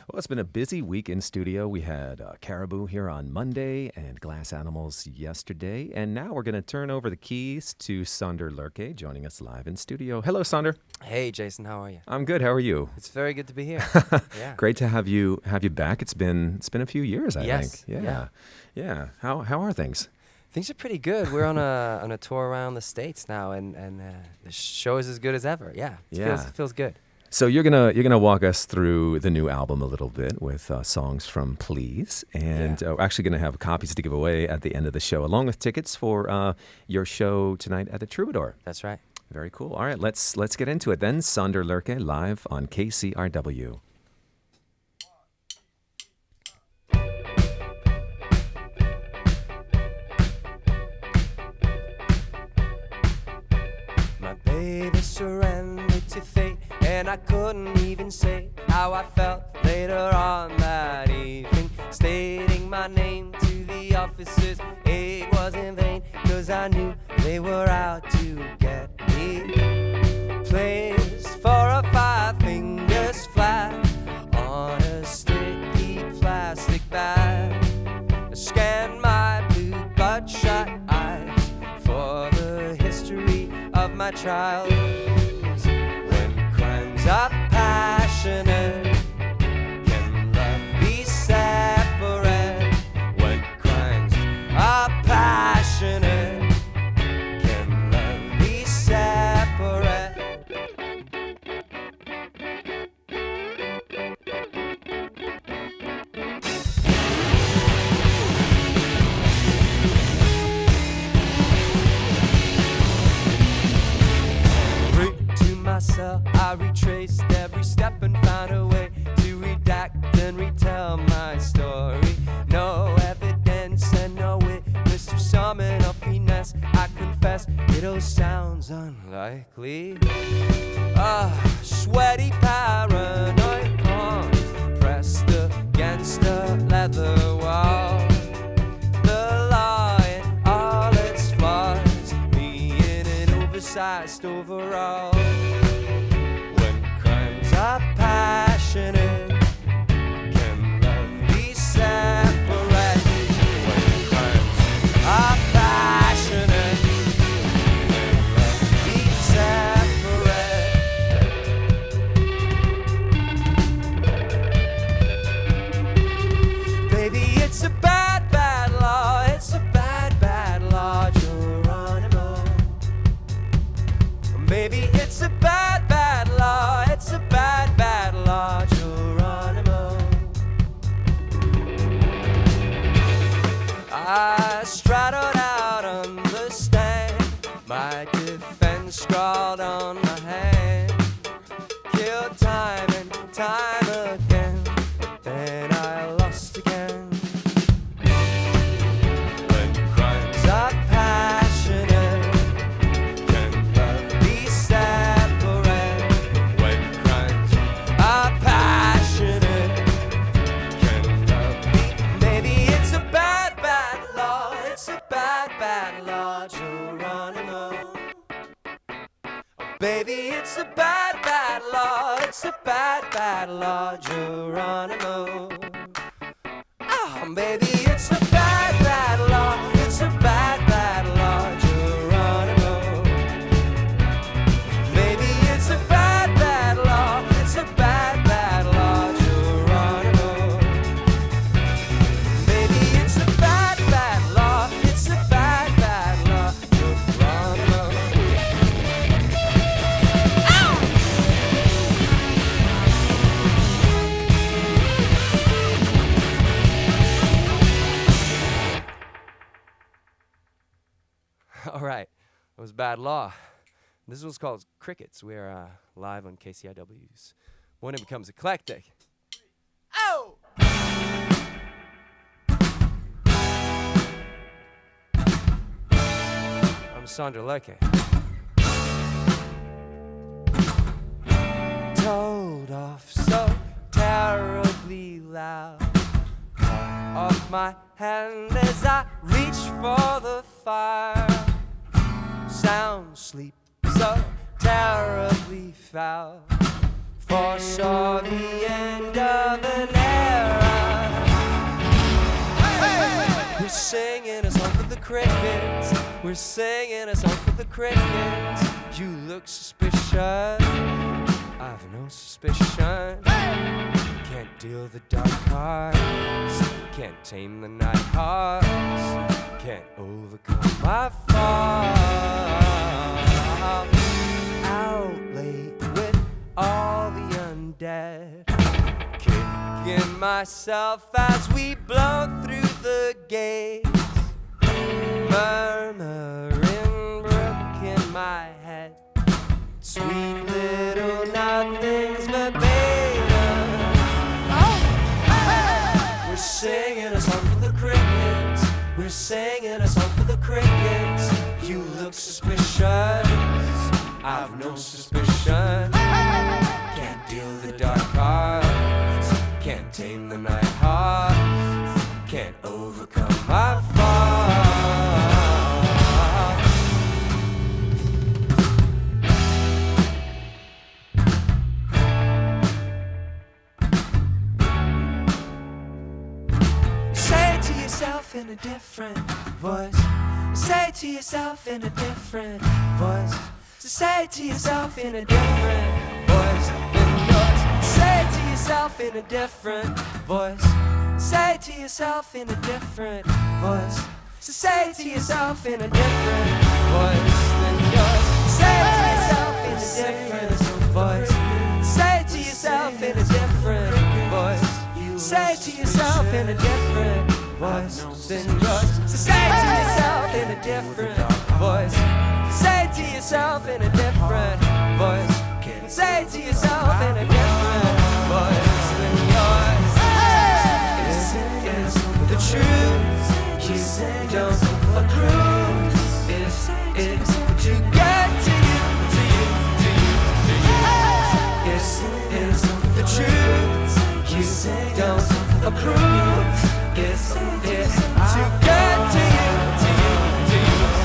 Well, it's been a busy week in studio. We had Caribou here on Monday and Glass Animals yesterday. And now we're going to turn over the keys to Sondre Lerche, joining us live in studio. Hello, Sondre. Hey, Jason. How are you? I'm good. How are you? It's very good to be here. Yeah. Great to have you back. It's been a few years, I Yes. think. Yeah. How are things? Things are pretty good. We're on a tour around the States now, and the show is as good as ever. Yeah. It feels good. So you're gonna walk us through the new album a little bit with songs from Please, and we're actually gonna have copies to give away at the end of the show, along with tickets for your show tonight at the Troubadour. That's right. Very cool. All right, let's get into it then. Sondre Lerche live on KCRW. My baby surrendered to fate, and I couldn't even say how I felt later on that evening. Stating my name to the officers, it was in vain, 'cause I knew they were out to get me. Placed 4 or 5 fingers flat on a sticky plastic bag. I scanned my blue bloodshot eyes for the history of my trials. When crimes are passionate, can love be separate? When crimes are passionate, can love be separate? Myself, I retraced every step and found a way to redact and retell my story. No evidence and no witness to summon a finesse. I confess it all sounds unlikely. Sweaty paranoid palm pressed against a leather wall. The law in all its flaws, me in an oversized overall. Are passionate, can love be separate? When crimes are passionate, can love be separate? Baby, it's a bad, bad law. It's a bad, bad law, Geronimo. Maybe it's a bad, bad law. It's a bad, bad law, Geronimo. I straddled out on the stand, my defense scrawled on my hand. Killed time and time again, then I lost again. When crimes are passionate, can love be separate? When crimes are passionate, can love be? Maybe it's a bad, bad law. It's a bad, bad law, Geronimo. Baby, it's a bad, bad law. It's a bad, bad law, Geronimo. Baby, it's a bad, bad law. It's a bad, bad law, Geronimo. Maybe it's a bad, bad law. It's a bad, bad law, Geronimo. Maybe it's a bad, bad law. It's a bad, bad law, Geronimo. All right, that was Bad Law. This one's called Crickets. We're live on KCIW's Morning Becomes Eclectic. Oh! I'm Sondre Lerche. Told off so terribly loud. Off my hand as I reach for the fire. Sound sleep so terribly foul. Foresaw the end of an crickets. We're singing a song for the crickets. You look suspicious, I've no suspicion. Can't deal the dark cards, can't tame the night hearts, can't overcome my fall. Out late with all the undead, kicking myself as we blow through the gates, murmuring brook in my head, sweet little nothings verbatim. We're singing a song for the crickets. We're singing a song for the crickets. You look suspicious, I've no suspicion. Can't deal the dark cards, can't tame the night hearts, can't overcome my fall. Say it to yourself in a different voice. Say it to yourself in a different voice. So say it to yourself in a different voice than yours. Say it to yourself in a different voice. Say it to yourself in a different voice. So say it to yourself in a different voice than yours. Say it to yourself in a different voice. Say it to yourself in a different voice. Say it to yourself in a different voice than yours. So say it to yourself in a different voice. Say it to yourself in a different voice. Say it to yourself in a different voice than yours. Is the truth you don't approve? Is to get to you, to you, to you, to you? Is the truth you don't approve? Is to get to you, to you, to you, to you?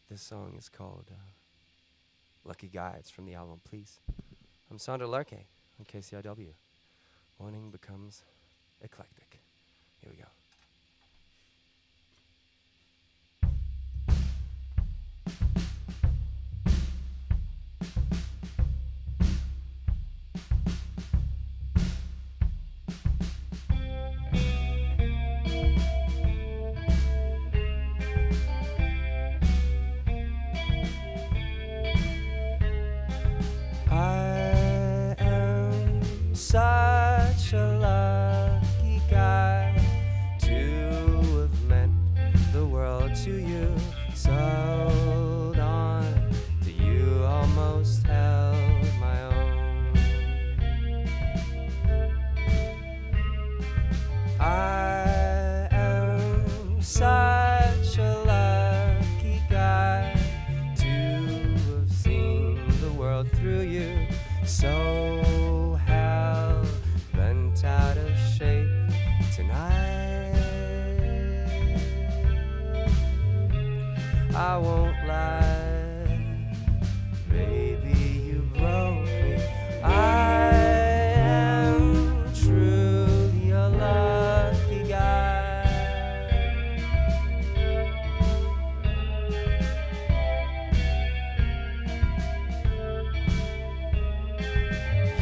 This song is called Lucky Guy. It's from the album Please. I'm Sondre Lerche on KCIW. Morning Becomes Eclectic. Here we go. Such a lucky guy to have meant the world to you. Sold on to you, almost held my own. I am such a lucky guy to have seen the world through you. So out of shape tonight. I won't lie, baby, you broke me. I am truly a lucky guy.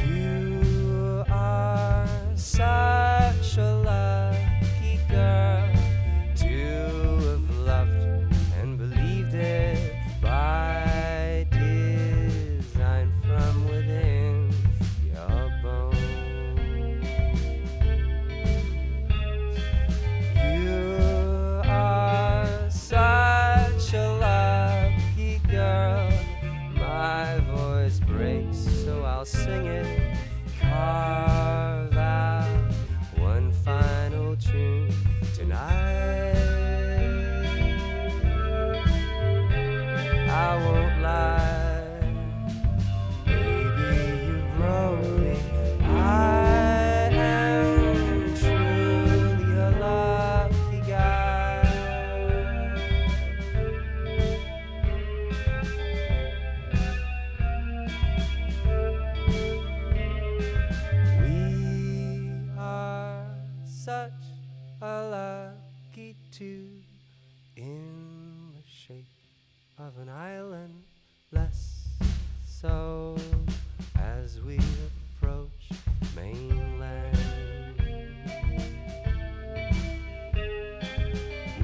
You are such a lucky girl to have loved and believed it. such a lucky two in the shape of an island, less so as we approach mainland.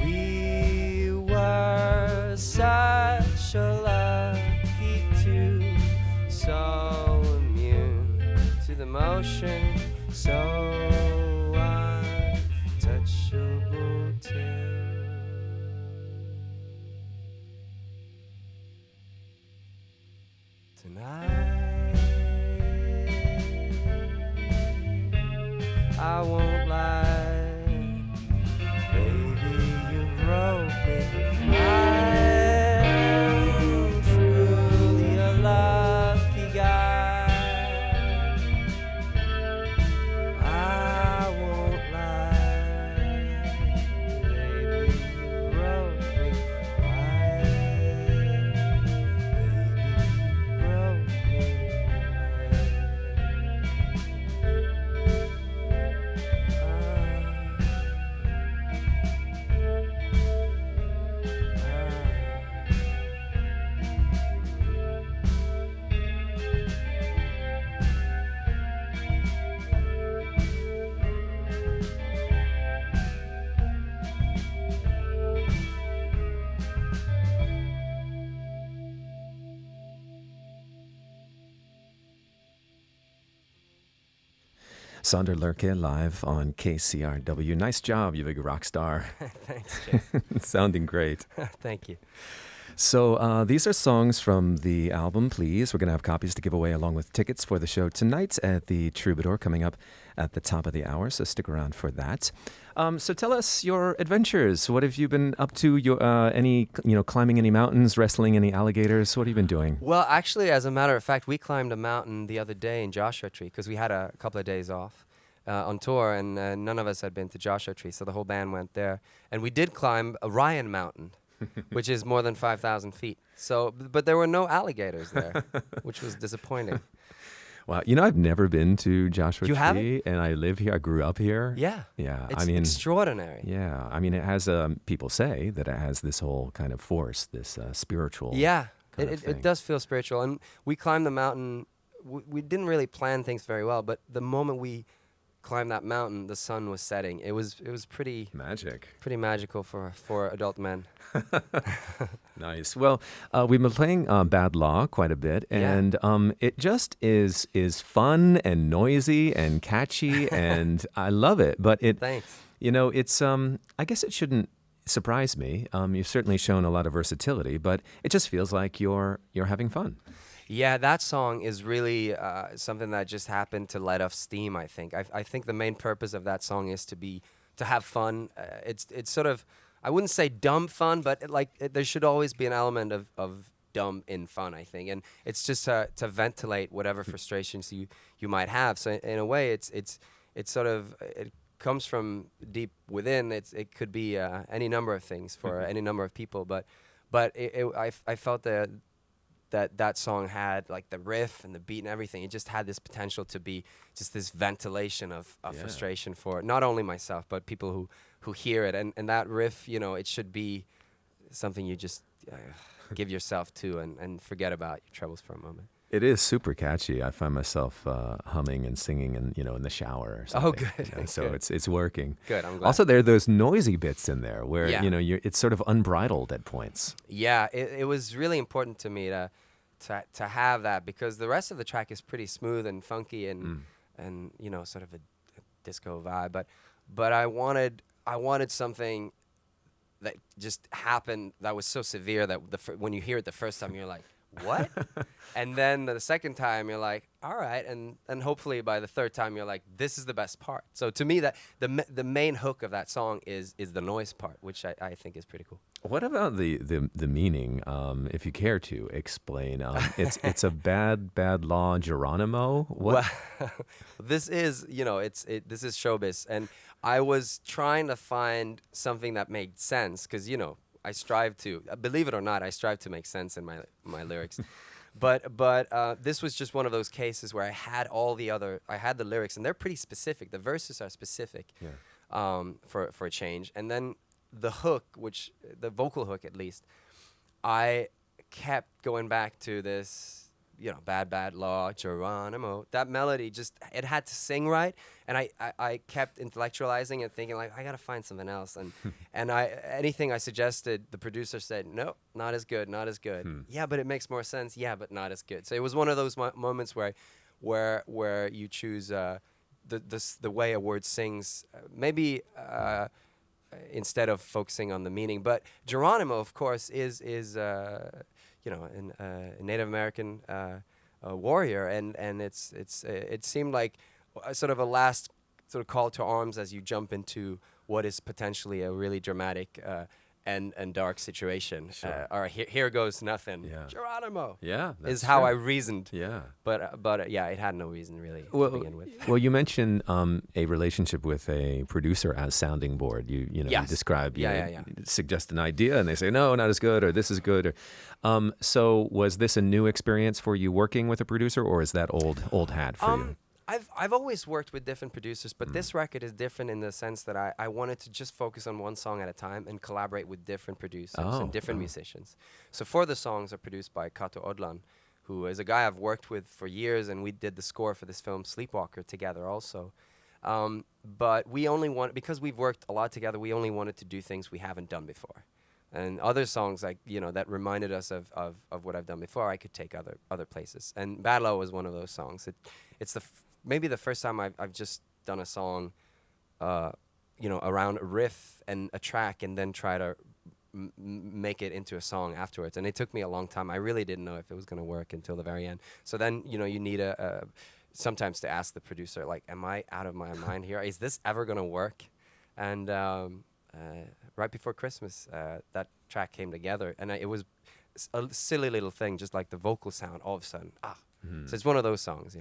We were such a lucky two, so immune to the motion, so untouchable till tonight. I won't lie, baby, you broke me. I'm truly a lucky guy. I won't lie, baby, you broke me. Sondre Lerche live on KCRW. Nice job, you big rock star. Thanks, Jason. Sounding great. Thank you. So these are songs from the album, Please. We're going to have copies to give away along with tickets for the show tonight at the Troubadour coming up at the top of the hour, so stick around for that. So tell us your adventures. What have you been up to? Climbing any mountains, wrestling any alligators? What have you been doing? Well, actually, as a matter of fact, we climbed a mountain the other day in Joshua Tree because we had a couple of days off on tour, and none of us had been to Joshua Tree, so the whole band went there. And we did climb Orion Mountain, which is more than 5,000 feet. So, but there were no alligators there, which was disappointing. Wow, I've never been to Joshua You Tree, haven't? and I live here. I grew up here. Yeah. Yeah. It's extraordinary. Yeah. I mean, it has, people say that it has this whole kind of force, this spiritual. Yeah. kind of thing. It does feel spiritual. And we climbed the mountain. We didn't really plan things very well, but the moment we climbed that mountain, the sun was setting. It was pretty magical for adult men. Nice. Well, we've been playing Bad Law quite a bit, and it just is fun and noisy and catchy, and I love it. But Thanks. It's I guess it shouldn't surprise me. You've certainly shown a lot of versatility, but it just feels like you're having fun. Yeah, that song is really something that just happened to let off steam, I think. I think the main purpose of that song is to have fun. It's sort of, I wouldn't say dumb fun, but there should always be an element of dumb in fun, I think. And it's just to ventilate whatever frustrations you might have. So in a way, it's sort of, it comes from deep within. It could be any number of things for any number of people, but I felt that song had, like, the riff and the beat and everything. It just had this potential to be just this ventilation of frustration for not only myself but people who hear it. And that riff, it should be something you just give yourself to and forget about your troubles for a moment. It is super catchy. I find myself humming and singing in the shower or something. Oh, good. So good. it's working. Good, I'm glad. Also, there are those noisy bits in there where it's sort of unbridled at points. Yeah, it was really important to me to have that, because the rest of the track is pretty smooth and funky and sort of a disco vibe. But I wanted something that just happened that was so severe that when you hear it the first time you're like, what? And then the second time you're like, all right, and hopefully by the third time you're like, this is the best part. So to me, that the main hook of that song is the noise part, which I think is pretty cool. What about the meaning? If you care to explain, it's a bad law Geronimo. What? Well, this is this is showbiz, and I was trying to find something that made sense because I strive to, believe it or not, I strive to make sense in my lyrics. But this was just one of those cases where I had the lyrics, and they're pretty specific. The verses are specific. Yeah. for a change. And then the hook, which the vocal hook at least, I kept going back to this, bad, bad law, Geronimo. That melody it had to sing right. And I kept intellectualizing and thinking, like, I got to find something else. And anything I suggested, the producer said, no, not as good, not as good. Yeah, but it makes more sense. Yeah, but not as good. So it was one of those moments where you choose the way a word sings, maybe instead of focusing on the meaning. But Geronimo, of course, is a Native American warrior, and it seemed like sort of a last sort of call to arms as you jump into what is potentially a really dramatic and dark situation. Sure. Or here goes nothing. Yeah. Geronimo. Yeah, is that's how true. I reasoned. Yeah. But yeah, it had no reason really to begin with. Well, you mentioned a relationship with a producer as sounding board. You Yes. describe, Yeah. suggest an idea, and they say no, not as good, or this is good. So was this a new experience for you working with a producer, or is that old hat for you? I've always worked with different producers, but this record is different in the sense that I wanted to just focus on one song at a time and collaborate with different producers and different musicians. So for the songs are produced by Cato Odland, who is a guy I've worked with for years, and we did the score for this film Sleepwalker together also. But we only because we've worked a lot together, we only wanted to do things we haven't done before. And other songs that reminded us of what I've done before, I could take other places. And Bad Law was one of those songs. It's maybe the first time I've just done a song, around a riff and a track, and then try to make it into a song afterwards. And it took me a long time. I really didn't know if it was going to work until the very end. So then, you need sometimes to ask the producer, like, am I out of my mind here? Is this ever going to work? And right before Christmas, that track came together, and it was a silly little thing, just like the vocal sound all of a sudden. So it's one of those songs,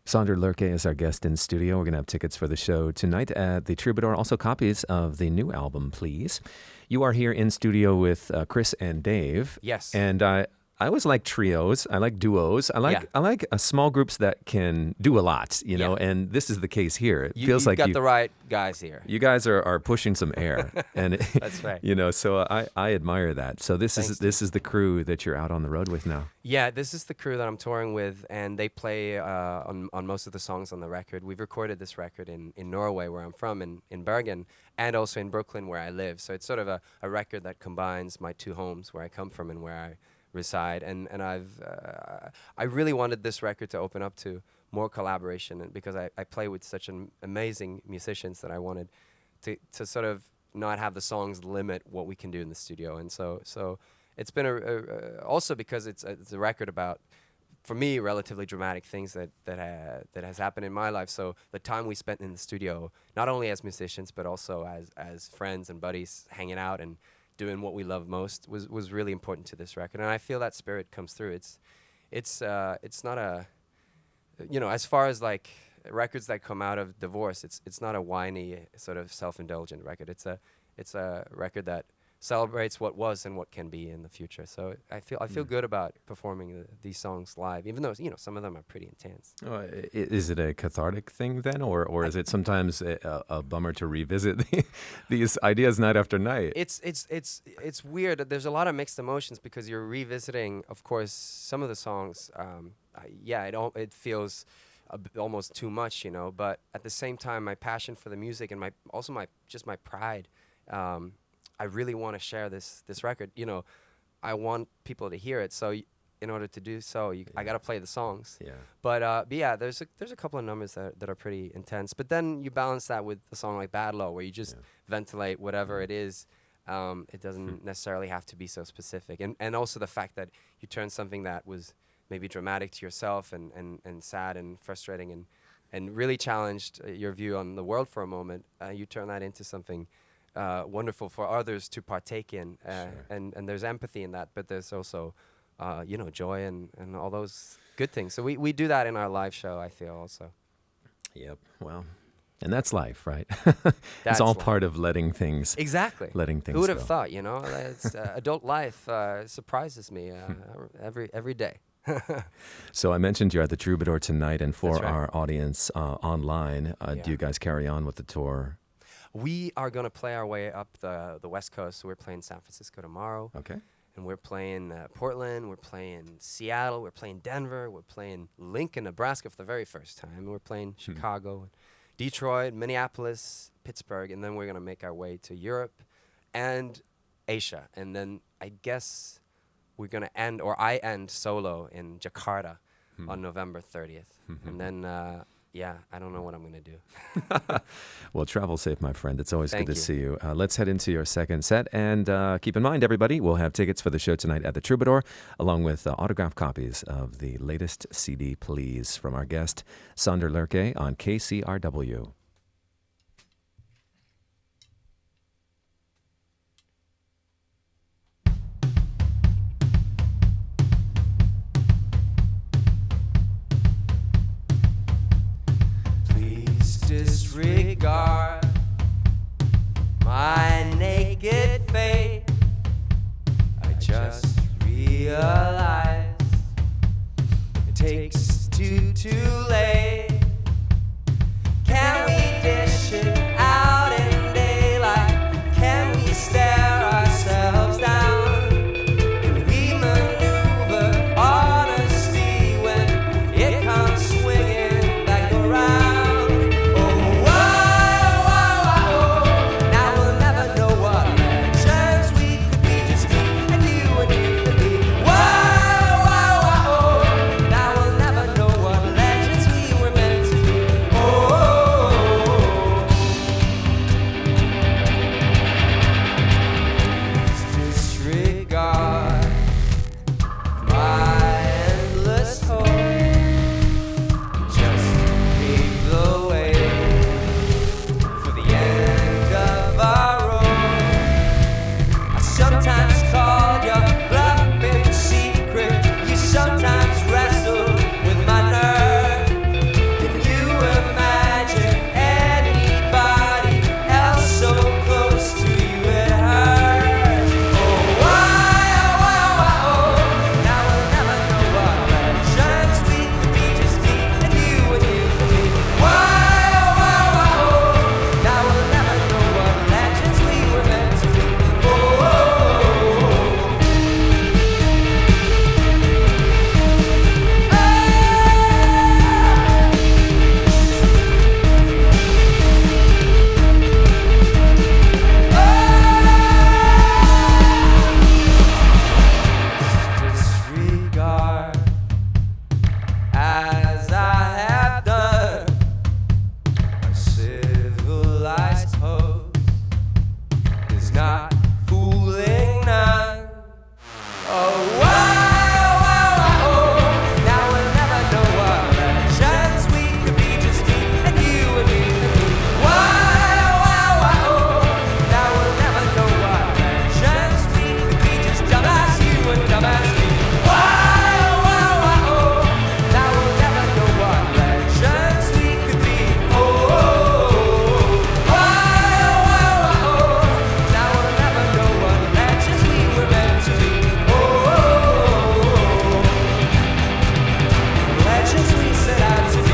Sondre Lerche is our guest in studio. We're going to have tickets for the show tonight at the Troubadour. Also copies of the new album, please. You are here in studio with Chris and Dave. Yes. And I always like trios. I like duos. I like small groups that can do a lot, and this is the case here. It feels like you've got the right guys here. You guys are pushing some air. And That's right. So I admire that. So this is the crew that you're out on the road with now. Yeah, this is the crew that I'm touring with, and they play on most of the songs on the record. We've recorded this record in Norway, where I'm from, in Bergen, and also in Brooklyn, where I live. So it's sort of a record that combines my two homes, where I come from and where I reside. And I really wanted this record to open up to more collaboration, and because I play with such amazing musicians that I wanted to sort of not have the songs limit what we can do in the studio. And so it's been also because it's a record about, for me, relatively dramatic things that has happened in my life. So the time we spent in the studio, not only as musicians but also as friends and buddies, hanging out and doing what we love most, was really important to this record. And I feel that spirit comes through. It's not a, as far as like records that come out of divorce, it's not a whiny sort of self-indulgent record. It's a record that celebrates what was and what can be in the future. So I feel good about performing these songs live, even though some of them are pretty intense. Is it a cathartic thing then, or is it sometimes a bummer to revisit these ideas night after night? It's weird. There's a lot of mixed emotions because you're revisiting, of course, some of the songs. It feels almost too much, But at the same time, my passion for the music and my pride. I really want to share this record. I want people to hear it. So in order to do so, I got to play the songs. Yeah. But there's a couple of numbers that are pretty intense. But then you balance that with a song like Bad Law, where you just ventilate whatever it is. It doesn't necessarily have to be so specific. And also the fact that you turn something that was maybe dramatic to yourself and sad and frustrating and really challenged your view on the world for a moment, you turn that into something wonderful for others to partake in, and there's empathy in that, but there's also joy and all those good things. So we do that in our live show, I feel, also. Yep. Well, and that's life, right? That's it's all life. part of letting things Letting things. Who would have go. thought? It's adult life surprises me every day. So I mentioned you're at the Troubadour tonight, and for That's right. our audience online, Yeah. do you guys carry on with the tour? We are going to play our way up the West Coast. So we're playing San Francisco tomorrow. Okay. And we're playing Portland, we're playing Seattle, we're playing Denver, we're playing Lincoln, Nebraska for the very first time. And we're playing Chicago, Detroit, Minneapolis, Pittsburgh. And then we're going to make our way to Europe and Asia. And then I guess we're going to end, or I end solo in Jakarta on November 30th. And then, I don't know what I'm going to do. Well, travel safe, my friend. It's always Thank good to you. see you. Let's head into your second set. And keep in mind, everybody, we'll have tickets for the show tonight at the Troubadour, along with autographed copies of the latest CD, Please, from our guest, Sondre Lerche on KCRW. Please disregard my naked face. I just realized it takes two too late. Can we dish it out in daylight? Can we stare ourselves down? Can we maneuver honesty when it comes swinging back around? Oh, whoa, whoa, whoa. Now we'll never know what legends we could be, just me and you and me. Whoa, whoa, whoa. Now we'll never know what legends we were meant to be. Disregard my endless hope. Just pave the way for the end of our road. I sometimes called your bluff in secret. You sometimes wrestled with my nerve. Can you imagine anybody else so close to you? It hurts. Oh, why, now we'll never know what legends we could be, just me and you and me. Why, now we'll never know what legends we were meant to be. Disregard as I have done a civilized host is not fooling none. Oh, now we'll never know what legends we could be, just me and you and me. Now we'll never know what legends we could be, just dumb as you and dumb as me. Now we'll never know what legends we could be. Now we'll never know what legends we were meant to be. Legends we set out to be.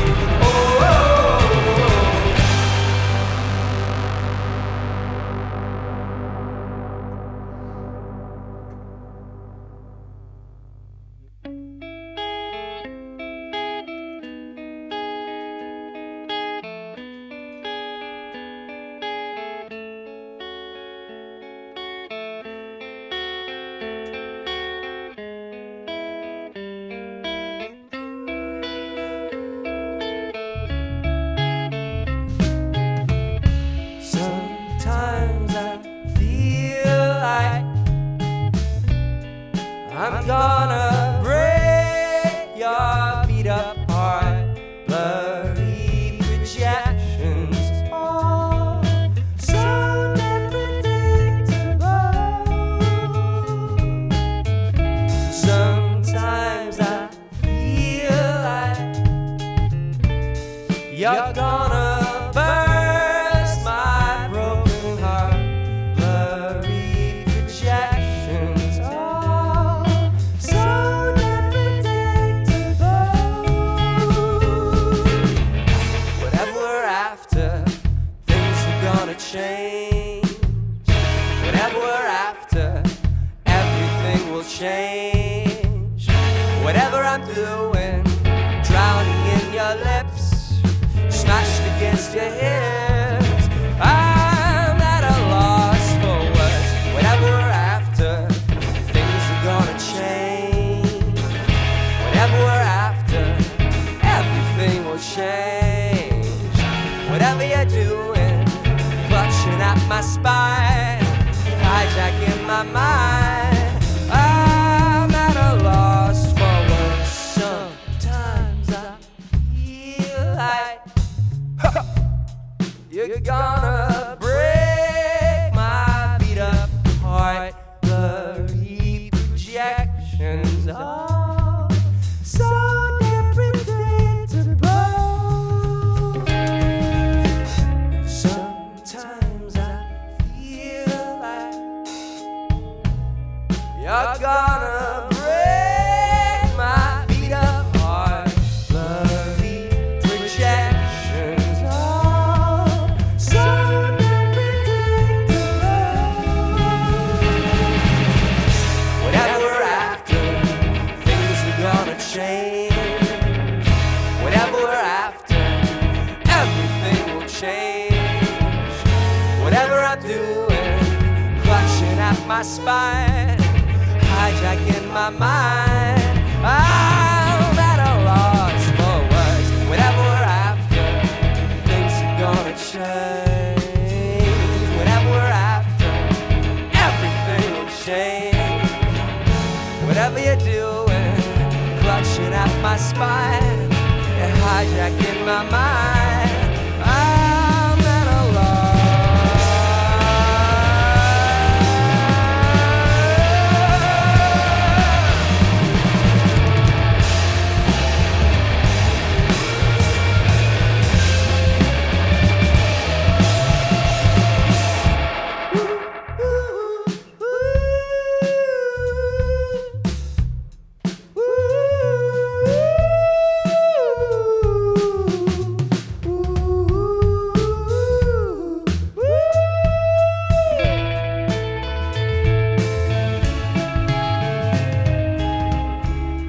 Sometimes I feel like I'm gonna break your beat up heart. Blurry projections, all so unpredictable. Sometimes I feel like you're gonna burst my broken heart. Blurry projections, all so unpredictable. just your hips. I'm at a loss for words. Whatever we're after, things are gonna change. Whatever we're after, everything will change. Whatever you're doing, clutching at my spine, hijacking my mind. I'm at a loss for words. Sometimes I feel like you're gonna break my beat up heart. Blurry projections are so damn predictable. Sometimes I feel like you're gonna break my beat up heart. Blurry projections are so damn predictable. Whatever we're after, things are gonna change. Whatever we're after, everything will change. Whatever I'm doing, clutching at my spine, hijacking my mind. I'm at a loss for words. Whatever we're after, things are gonna change. Whatever we're after, everything will change. Whatever you're doing, clutching at my spine, and hijacking my mind. I'm at a loss.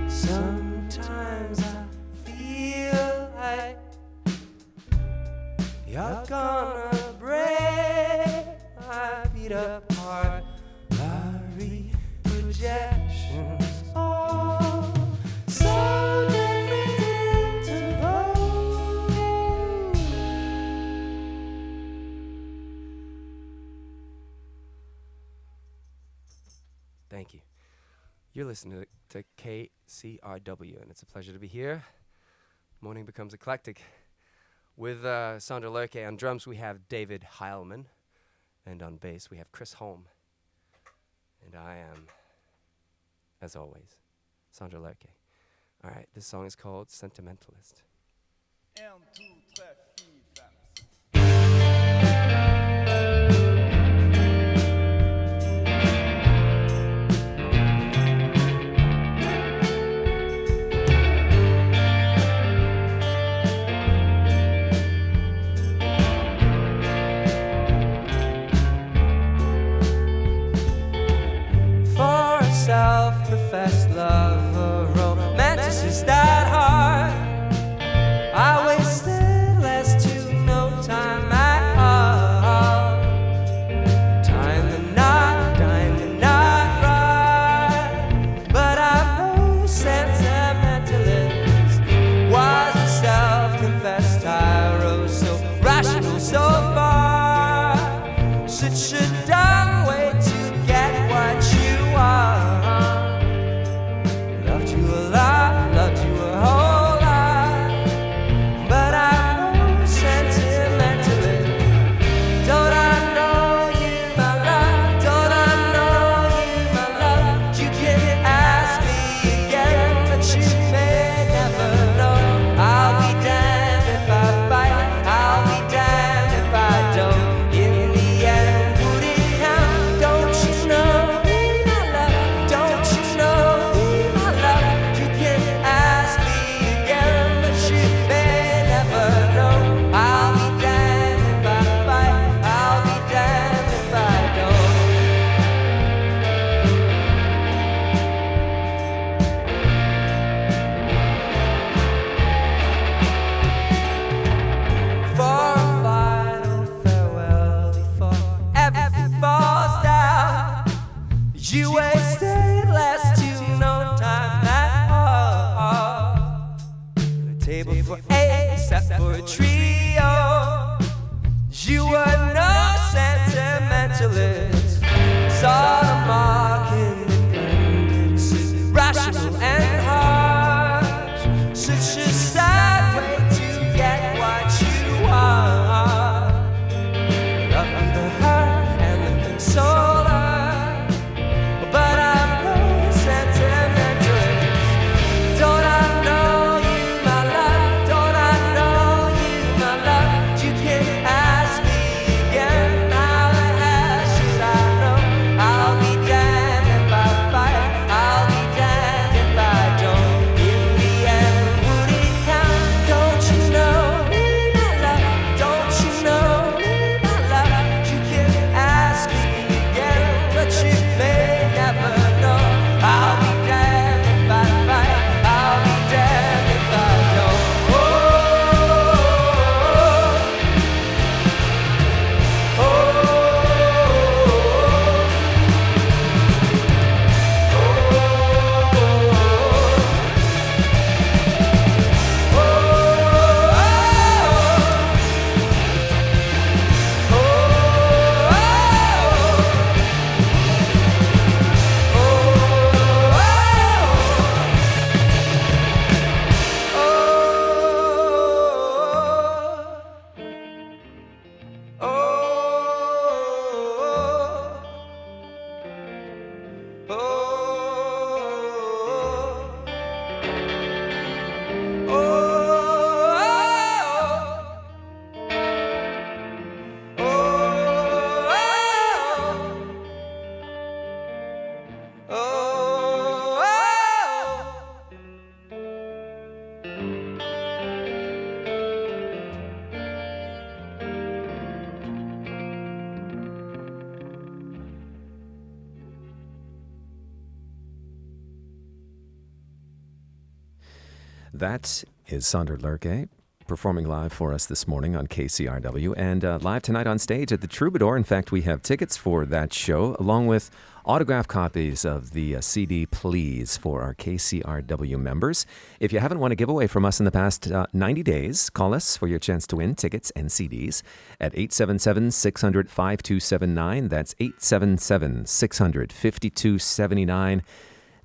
Sometimes I feel like you're gonna break my beat up heart. Blurry projections are so predictable. Thank you. You're listening to KCRW, and it's a pleasure to be here. Morning Becomes Eclectic. With Sondre Lerche on drums, we have David Heilman, and on bass, we have Chris Holm. And I am, as always, Sondre Lerche. All right, this song is called Sentimentalist. 1, 2, 3, 4, 5. For a self-professed lover, romanticist at heart, I wasted less to no time at all. Time to not right. But I'm no sentimentalist. Was a self-confessed tyro, so rational so far. Such a dumb way to get what you are. Loved you a lot, loved you a whole lot. But I'm no sentimentalist. Don't I know you, my love? Don't I know you, my love? You can ask me again, but you may never know. I'll be damned if I fight. I'll be damned if I That is Sondre Lerche performing live for us this morning on KCRW and live tonight on stage at the Troubadour. In fact, we have tickets for that show along with autographed copies of the CD Please for our KCRW members. If you haven't won a giveaway from us in the past 90 days, call us for your chance to win tickets and CDs at 877-600-5279. That's 877-600-5279.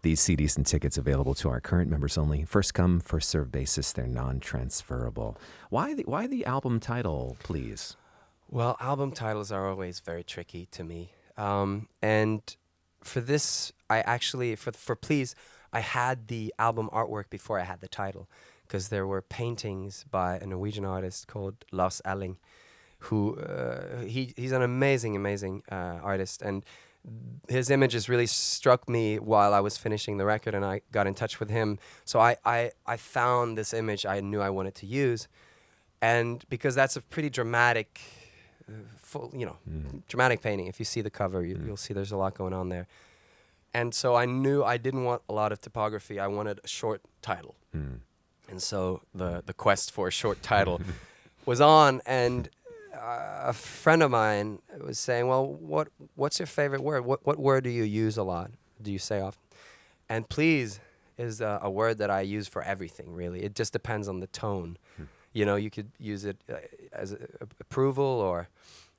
These CDs and tickets available to our current members only. First come, first served basis. They're non-transferable. Why the album title, Please? Well, album titles are always very tricky to me. And for this, I actually, for Please, I had the album artwork before I had the title, because there were paintings by a Norwegian artist called Lars Elling, who, he's an amazing artist, and his images really struck me while I was finishing the record, and I got in touch with him. So I found this image I knew I wanted to use, and because that's a pretty dramatic, dramatic painting. If you see the cover, you'll see there's a lot going on there. And so I knew I didn't want a lot of typography. I wanted a short title. And so the quest for a short title was on, and a friend of mine was saying, well, what's your favorite word? What word do you use a lot? Do you say often? And please is a word that I use for everything, really. It just depends on the tone. You know, you could use it as approval, or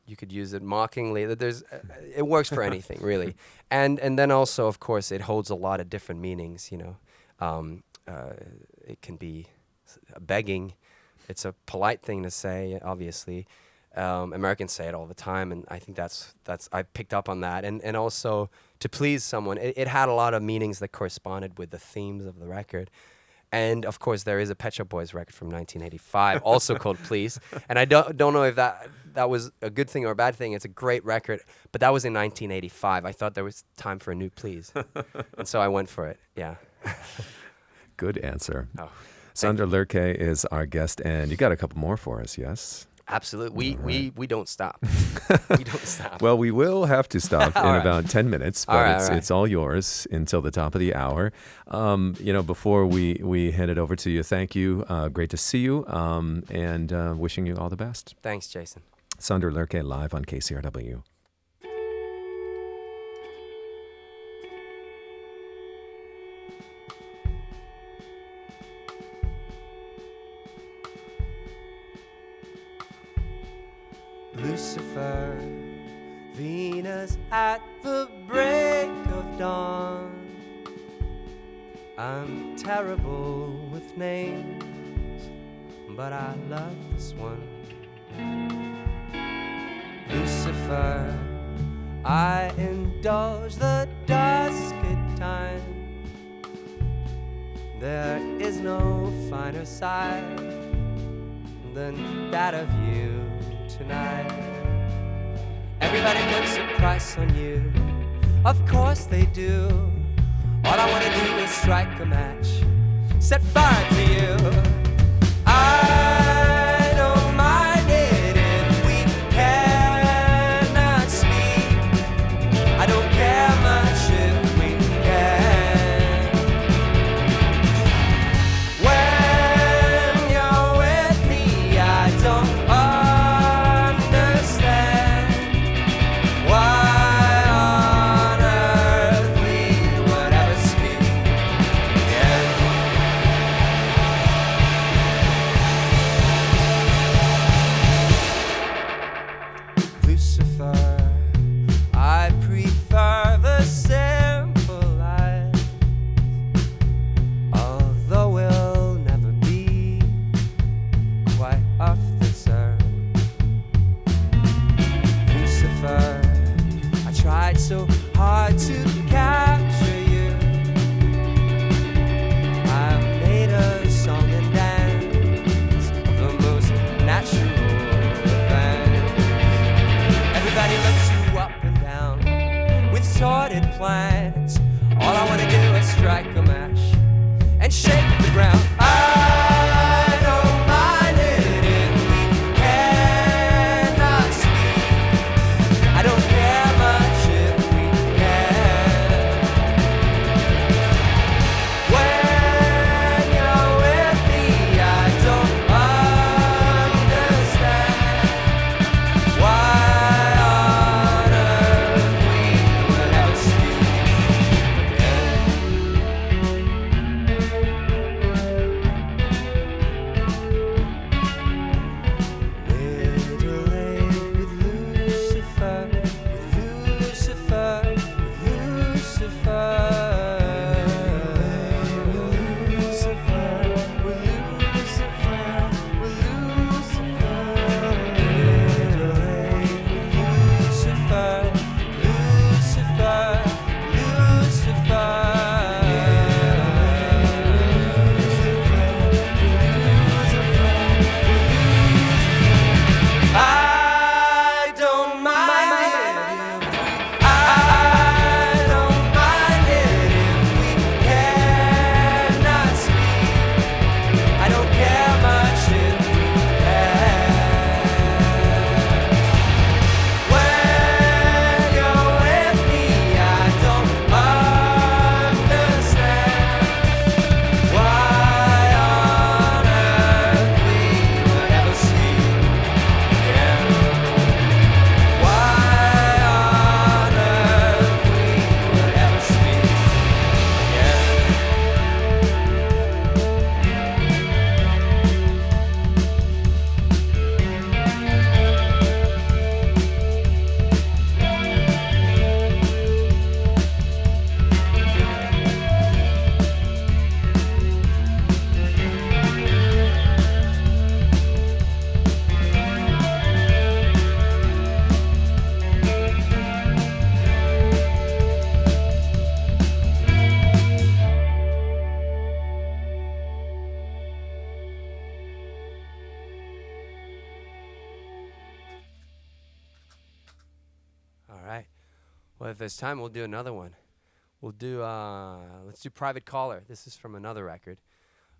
you could use it mockingly. It works for anything, really. And then also, of course, it holds a lot of different meanings, you know. It can be begging. It's a polite thing to say, obviously. Americans say it all the time, and I think that's I picked up on that. And also, to please someone, it had a lot of meanings that corresponded with the themes of the record. And of course, there is a Pet Shop Boys record from 1985, also called Please. And I don't know if that was a good thing or a bad thing. It's a great record, but that was in 1985. I thought there was time for a new Please, and so I went for it. Yeah. Good answer. Oh, Sondre Lerche is our guest, and you got a couple more for us, yes? Absolutely. We don't stop. We don't stop. Well, we will have to stop in right. about 10 minutes, but All right. it's all yours until the top of the hour. Before we hand it over to you, thank you. Great to see you, and wishing you all the best. Thanks, Jason. Sondre Lerche live on KCRW. Lucifer, Venus at the break of dawn. I'm terrible with names, but I love this one. Lucifer, I indulge the dusk at time. There is no finer sight than that of you tonight. Everybody puts a price on you, of course they do. All I wanna do is strike a match, set fire to you. I don't mind it if we cannot speak. I don't care much if we can. When you're with me, I don't understand why on earth we would ever speak again. Well, if there's time, we'll do another one. We'll do, let's do Private Caller. This is from another record.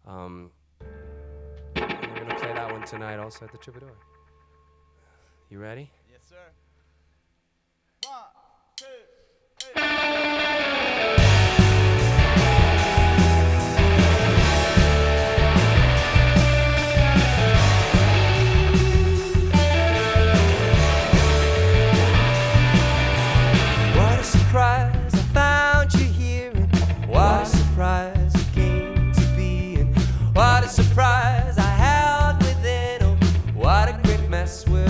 And we're going to play that one tonight also at the Troubadour. You ready? Yes, sir. 1, 2, 3. What a surprise I found you here, and what a surprise you came to be, and what a surprise I held within. Oh, what a great mess we're